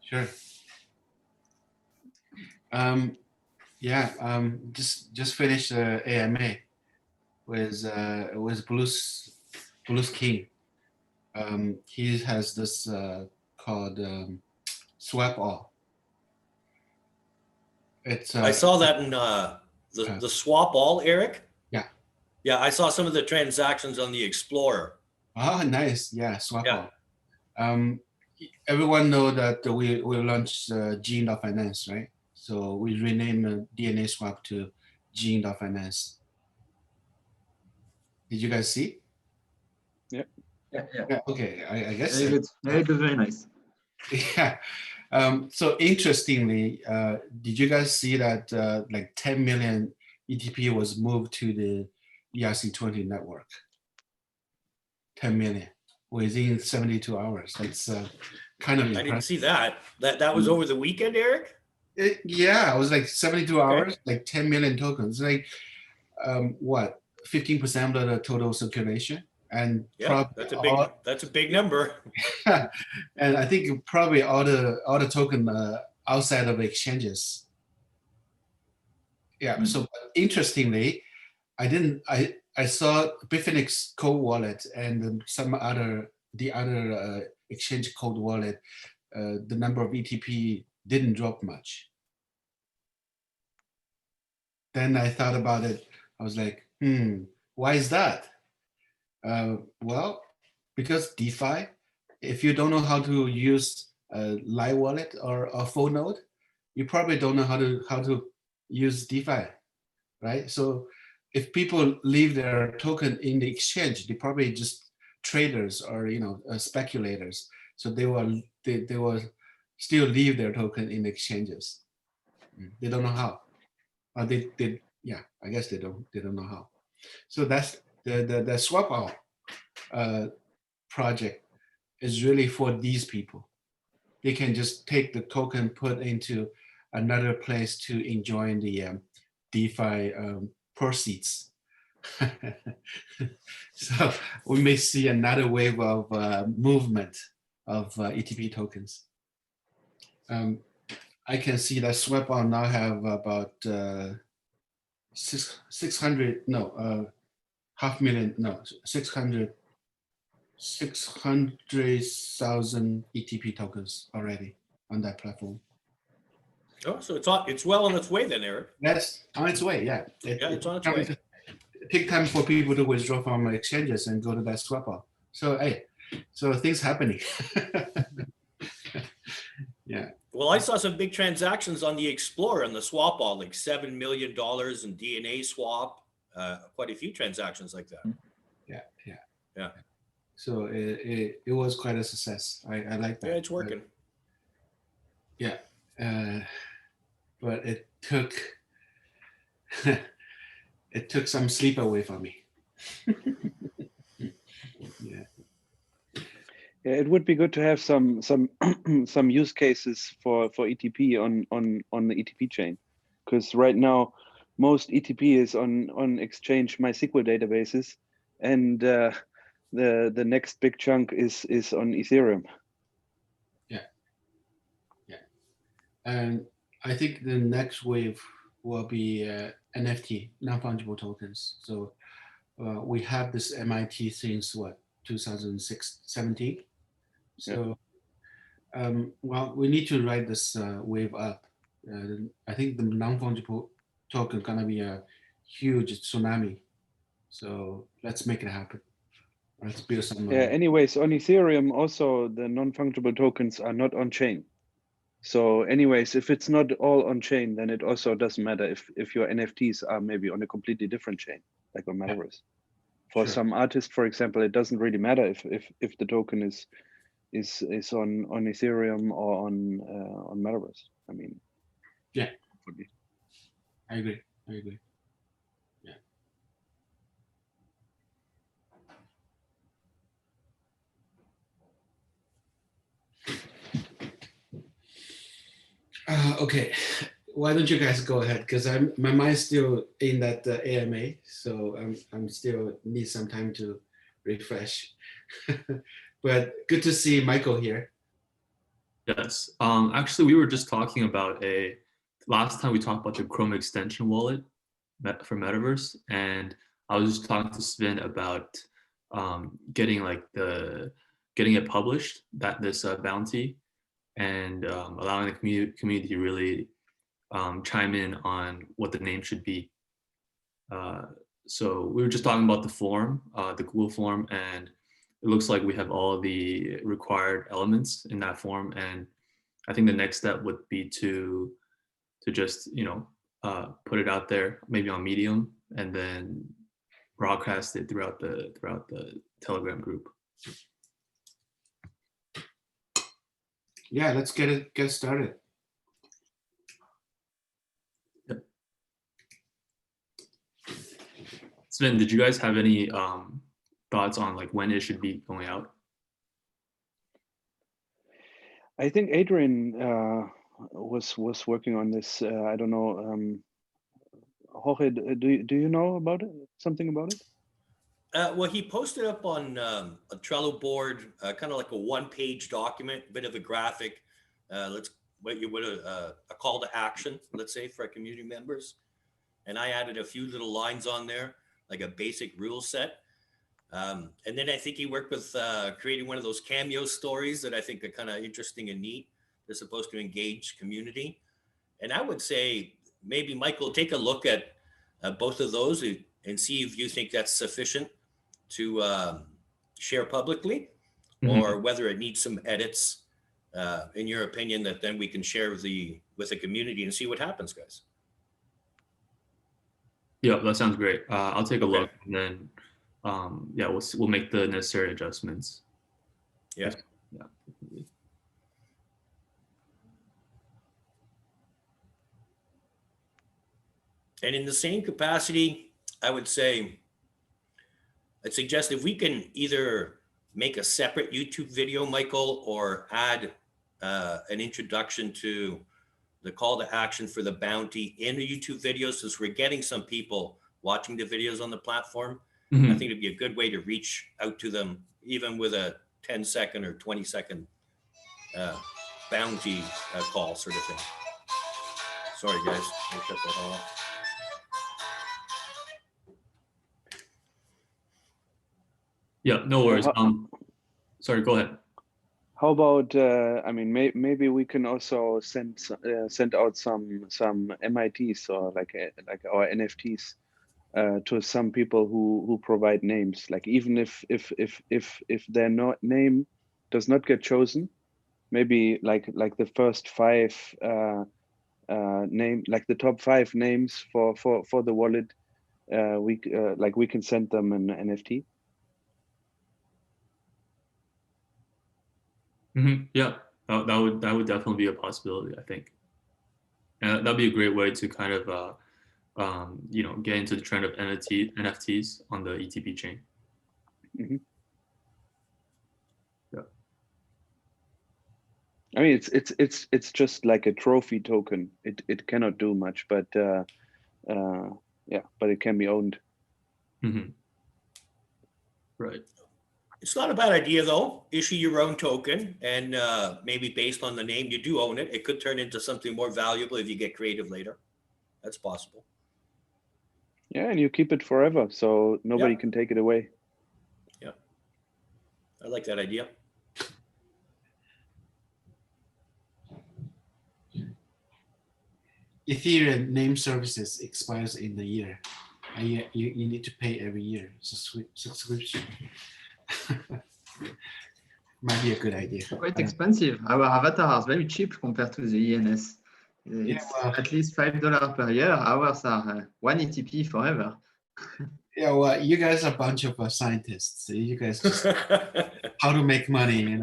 Sure. Yeah. Just finished AMA with Blues King. He has this called Swap All. It's I saw that in the swap all, Eric. yeah. Yeah, I saw some of the transactions on the Explorer. Oh, nice. Yeah, Swap Yeah. All. Um, Everyone know that we launched Gene.finance, right? So we renamed DNA Swap to Gene.finance. Did you guys see? Yeah. Yeah. Okay. I guess. Very good. Very good. Very nice. Yeah. So interestingly, did you guys see that like 10 million ETP was moved to the ERC20 network? 10 million within 72 hours. That's kind of I didn't impressive. see that. That was over the weekend, Eric? Yeah, it was like 72 hours, like 10 million tokens. Like what, 15% of the total circulation? And Yeah, that's a big number. and I think probably all the token outside of exchanges. Yeah. So interestingly, I saw Bitfinex cold wallet and some other exchange cold wallet. The number of ETP didn't drop much. Then I thought about it. I was like, why is that? Well, because DeFi, if you don't know how to use a live wallet or a full node, you probably don't know how to use DeFi, right? So if people leave their token in the exchange, they probably just traders or speculators. So they will still leave their token in exchanges. They don't know how. Yeah, I guess they don't know how. So that's the swap out project is really for these people. They can just take the token, put into another place to enjoy the DeFi proceeds. So we may see another wave of movement of ETP tokens. I can see that swap on now have about 600 600,000 ETP tokens already on that platform. Oh, so it's well on its way then, Eric. That's on its way, yeah. It's on its way. It takes time for people to withdraw from exchanges and go to that swap out. So hey, so things happening. Yeah. Well, I saw some big transactions on the Explorer and the swap all, like $7 million in DNA swap, quite a few transactions like that. Yeah. So it was quite a success. I like that. Yeah, it's working. Yeah. But it took it took some sleep away from me. Yeah. Yeah, it would be good to have some some use cases for ETP on the ETP chain, because right now most ETP is on Exchange MySQL databases, and the next big chunk is on Ethereum. Yeah. And I think the next wave will be NFT, non-fungible tokens. So we have this MIT since 2017. So well, we need to ride this wave up. I think the non-fungible token gonna be a huge tsunami. So let's make it happen. Let's build some. Yeah. Anyways, on Ethereum also the non-fungible tokens are not on chain. So anyways, if it's not all on chain, then it also doesn't matter if your NFTs are maybe on a completely different chain, like on Metaverse. For some artists, for example, it doesn't really matter if the token is on Ethereum or on Metaverse. I mean, yeah, I agree. Yeah. Okay, why don't you guys go ahead? Because my mind's still in that AMA, so I'm still need some time to refresh. But good to see Michael here. Yes. Actually, we were just talking about last time we talked about the Chrome extension wallet for Metaverse, and I was just talking to Sven about getting it published, this bounty, and allowing the community to really chime in on what the name should be. So we were just talking about the form, the Google form, and it looks like we have all the required elements in that form. And I think the next step would be to just, put it out there, maybe on Medium, and then broadcast it throughout the Telegram group. Yeah, let's get started. Yep. Sven, did you guys have any thoughts on like when it should be going out? I think Adrian was working on this. I don't know. Jorge, do you know about it? Something about it? Well, he posted up on a Trello board, kind of like a one-page document, bit of a graphic. What you would a call to action, let's say, for our community members. And I added a few little lines on there, like a basic rule set. And then I think he worked with creating one of those cameo stories that I think are kind of interesting and neat. They're supposed to engage community. And I would say maybe Michael, take a look at both of those and see if you think that's sufficient to share publicly, or whether it needs some edits, in your opinion, that then we can share with the community and see what happens, guys. Yeah, that sounds great. I'll take a look, and then yeah, we'll make the necessary adjustments. Yeah. Yeah. And in the same capacity, I would say, I'd suggest if we can either make a separate YouTube video, Michael, or add an introduction to the call to action for the bounty in the YouTube video, since we're getting some people watching the videos on the platform. I think it'd be a good way to reach out to them, even with a 10-second or 20-second bounty call sort of thing. Sorry, guys. I'll shut that off. Yeah, no worries. Sorry, go ahead. How about? I mean, maybe we can also send out some MITs or like our NFTs to some people who provide names. Like even if their name does not get chosen, maybe like the first 5 name, like the top 5 names for the wallet, we can send them an NFT. Yeah, that would definitely be a possibility, I think, and that'd be a great way to kind of get into the trend of NFTs on the ETP chain. Yeah, I mean, it's just like a trophy token. It cannot do much, but yeah, but it can be owned. Right. It's not a bad idea, though. Issue your own token, and maybe based on the name, you do own it. It could turn into something more valuable if you get creative later. That's possible. Yeah, and you keep it forever, so nobody can take it away. Yeah, I like that idea. Ethereum name services expires in a year. You need to pay every year subscription. Might be a good idea. Quite expensive. Our avatar is very cheap compared to the ENS. It's at least $5 per year. Ours are 1 ETP forever. Yeah, well, you guys are a bunch of scientists. You guys just how to make money,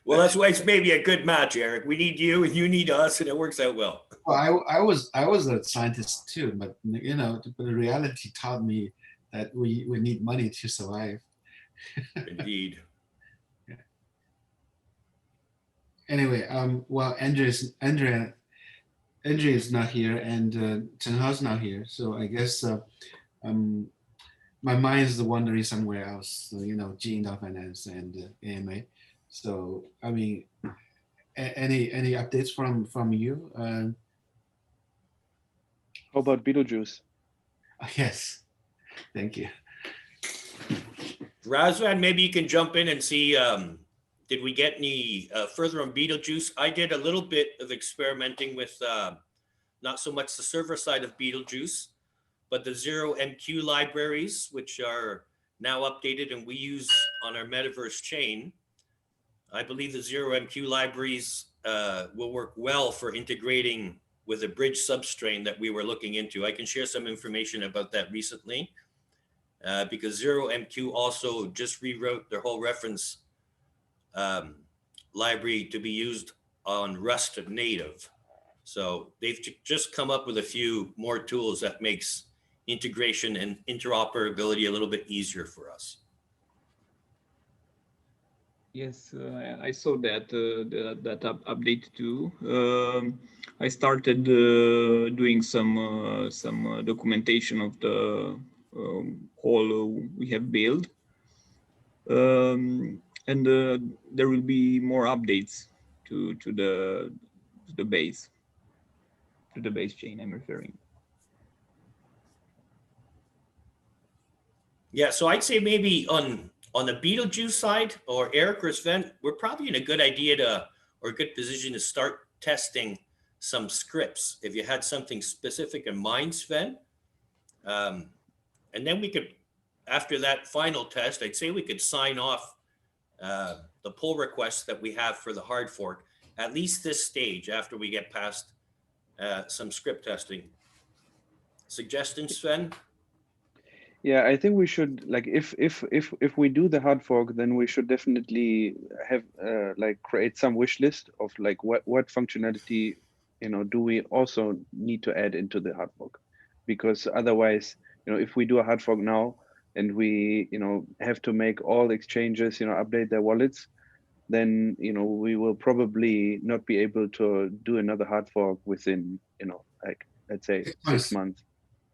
Well, that's why it's maybe a good match, Eric. We need you and you need us, and it works out well. Well, I was a scientist too, but the reality taught me that we need money to survive. Indeed. Yeah. Anyway, well, Andrea is not here, and Chen Hao's not here, so I guess my mind is wandering somewhere else. So, Gene Finance and AMA. So I mean, any updates from you? How about BeetleJuice? Yes, thank you. Razvan, maybe you can jump in and see, did we get any further on BeetleJuice? I did a little bit of experimenting with not so much the server side of BeetleJuice, but the 0MQ libraries, which are now updated and we use on our Metaverse chain. I believe the 0MQ libraries will work well for integrating with a bridge substrain that we were looking into. I can share some information about that recently. Because 0MQ also just rewrote their whole reference library to be used on Rust native. So they've just come up with a few more tools that makes integration and interoperability a little bit easier for us. Yes, I saw that that update too. I started doing some documentation of the whole we have built, and there will be more updates to the base chain I'm referring. Yeah, so I'd say maybe on the BeetleJuice side, or Eric or Sven, we're probably in a good idea to, or a good position to start testing some scripts. If you had something specific in mind, Sven, and then we could, after that final test, I'd say we could sign off the pull requests that we have for the hard fork, at least this stage after we get past some script testing. Suggestions, Sven? Yeah, I think we should, like, if we do the hard fork, then we should definitely have like create some wish list of like what functionality, you know, do we also need to add into the hard fork, because otherwise, you know, if we do a hard fork now and we, you know, have to make all exchanges, you know, update their wallets, then, you know, we will probably not be able to do another hard fork within, you know, like, let's say 6 months.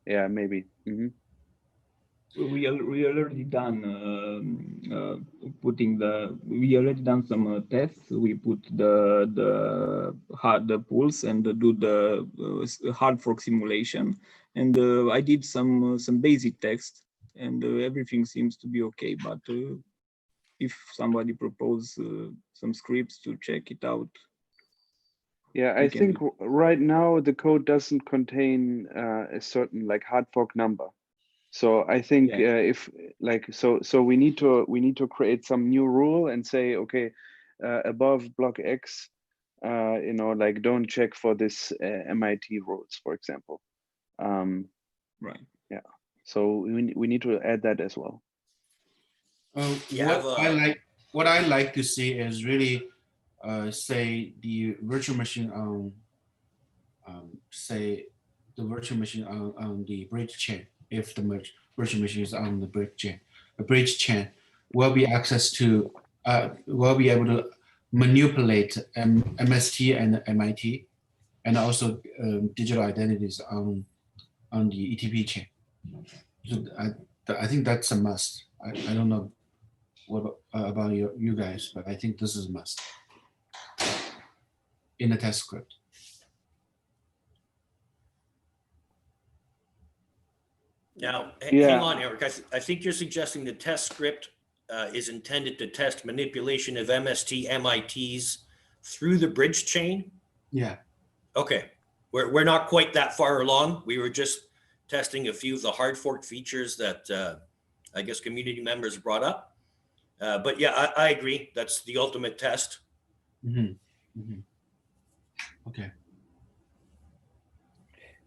Yeah, maybe. We already done we already done some tests. We put the pulse and do the hard fork simulation, and I did some basic text, and everything seems to be okay. But if somebody propose some scripts to check it out. Yeah, I think right now the code doesn't contain a certain like hard fork number. So I think if like so we need to create some new rule and say, okay, above block X, you know, like don't check for this MIT rules, for example. Right. Yeah. So we need to add that as well. What I like to see is really say the virtual machine on say the virtual machine on the bridge chain. If the virtual machine is on the bridge chain will be access to will be able to manipulate MST and MIT, and also digital identities on the ETP chain. So I think that's a must. I don't know what about you guys, but I think this is a must in the test script. Now, hang on, Eric. I think you're suggesting the test script is intended to test manipulation of MST MITs through the bridge chain? Yeah. Okay. We're not quite that far along. We were just testing a few of the hard fork features that I guess community members brought up. But yeah, I agree. That's the ultimate test. Okay.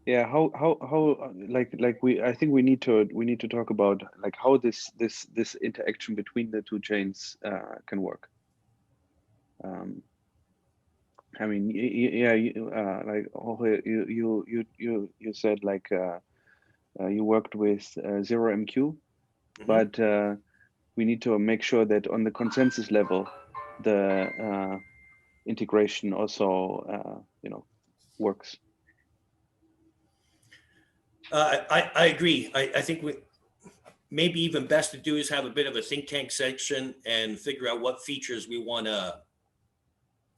Yeah, how like I think we need to talk about like how this interaction between the two chains can work. I mean, yeah, like you said like you worked with 0MQ, but we need to make sure that on the consensus level, the integration also you know, works. I agree. I think maybe even best to do is have a bit of a think tank section and figure out what features we want to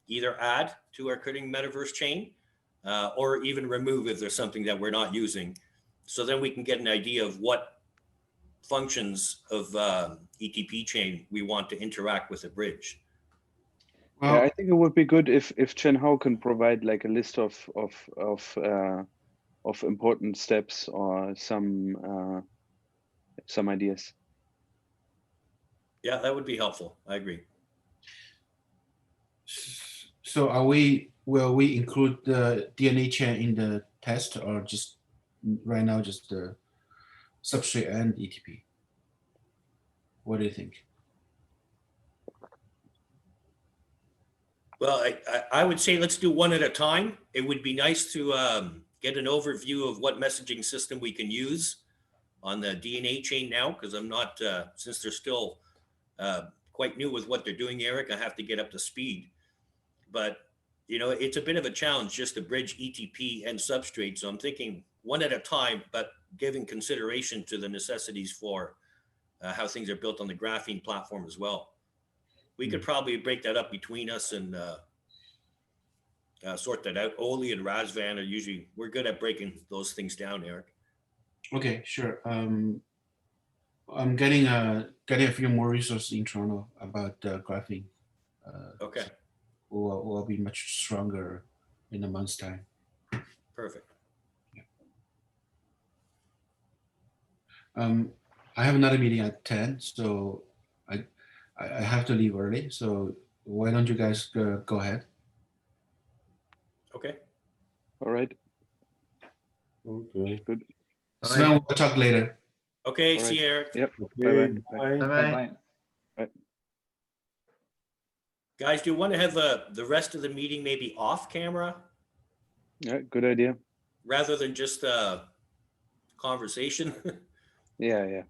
either add to our current metaverse chain, or even remove if there's something that we're not using. So then we can get an idea of what functions of ETP chain we want to interact with the bridge. Yeah, Well, I think it would be good if Chen Hao can provide like a list of important steps or some ideas. Yeah, that would be helpful. I agree. so will we include the DNA chain in the test, or just right now just the substrate and ETP? What do you think? Well, I would say let's do one at a time. It would be nice to get an overview of what messaging system we can use on the DNA chain now, because I'm not, since they're still quite new with what they're doing, Eric, I have to get up to speed. But, you know, it's a bit of a challenge just to bridge ETP and substrate. So I'm thinking one at a time, but giving consideration to the necessities for how things are built on the graphene platform as well. We could probably break that up between us and sort that out. Oli and Razvan are usually, we're good at breaking those things down, Eric. Okay, sure. I'm getting a few more resources internal about graphene. Okay, Will be much stronger in a month's time. perfect. I have another meeting at 10, so I have to leave early. So why don't you guys go ahead? Okay. All right. Okay. Good. Sven, we'll talk later. Okay, All see you, Eric. Yep. Okay. Bye-bye. Bye-bye. Bye. Guys, do you want to have the rest of the meeting maybe off camera Yeah, good idea. rather than just a conversation? Yeah, yeah.